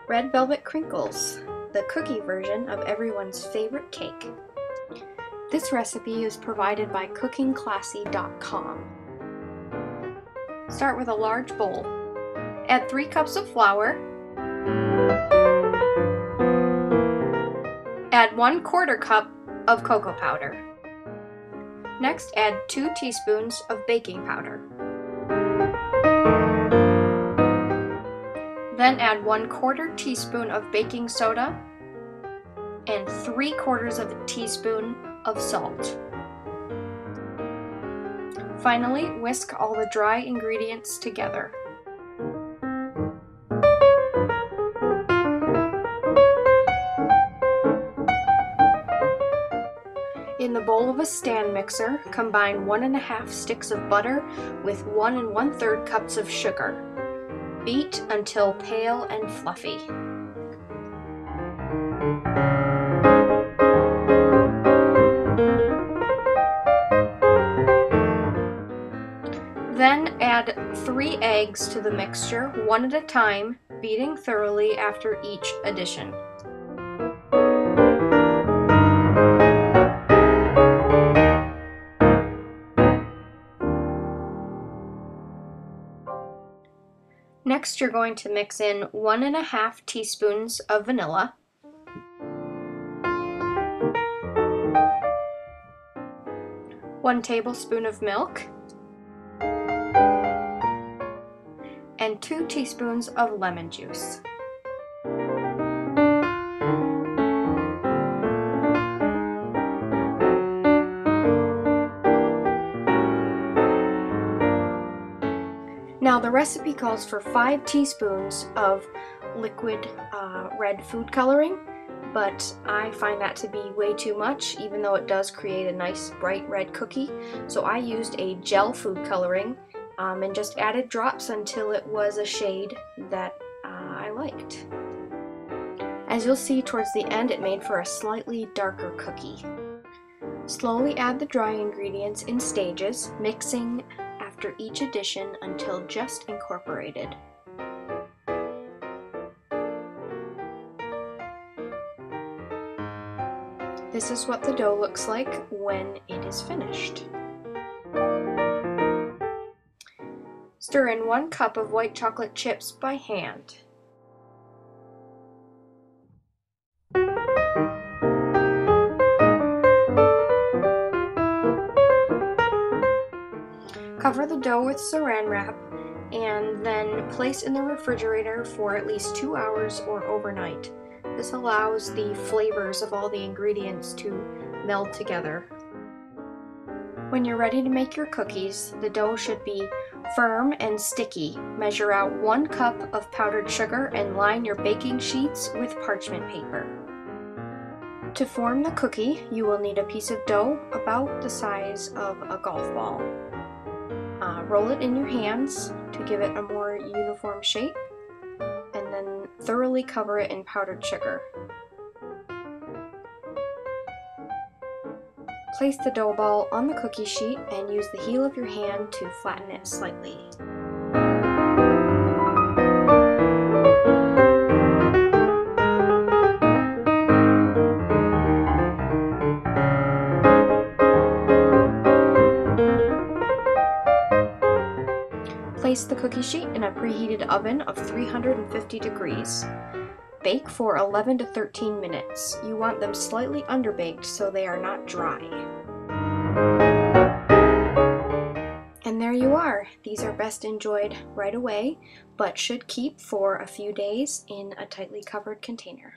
Red Velvet Crinkles, the cookie version of everyone's favorite cake. This recipe is provided by cookingclassy.com. Start with a large bowl. Add 3 cups of flour. Add 1/4 cup of cocoa powder. Next, add 2 teaspoons of baking powder. Then add 1/4 teaspoon of baking soda and 3/4 of a teaspoon of salt. Finally, whisk all the dry ingredients together. In the bowl of a stand mixer, combine 1½ sticks of butter with 1 1/3 cups of sugar. Beat until pale and fluffy. Then add 3 eggs to the mixture, one at a time, beating thoroughly after each addition. Next, you're going to mix in 1 1/2 teaspoons of vanilla, one tablespoon of milk, and 2 teaspoons of lemon juice. Now the recipe calls for 5 teaspoons of liquid red food coloring, but I find that to be way too much, even though it does create a nice bright red cookie. So I used a gel food coloring and just added drops until it was a shade that I liked. As you'll see towards the end, it made for a slightly darker cookie. Slowly add the dry ingredients in stages, mixing after each addition until just incorporated. This is what the dough looks like when it is finished. Stir in 1 cup of white chocolate chips by hand. Cover the dough with saran wrap and then place in the refrigerator for at least 2 hours or overnight. This allows the flavors of all the ingredients to meld together. When you're ready to make your cookies, the dough should be firm and sticky. Measure out 1 cup of powdered sugar and line your baking sheets with parchment paper. To form the cookie, you will need a piece of dough about the size of a golf ball. Roll it in your hands to give it a more uniform shape, and then thoroughly cover it in powdered sugar. Place the dough ball on the cookie sheet and use the heel of your hand to flatten it slightly. Place the cookie sheet in a preheated oven of 350 degrees. Bake for 11 to 13 minutes. You want them slightly underbaked so they are not dry. And there you are. These are best enjoyed right away, but should keep for a few days in a tightly covered container.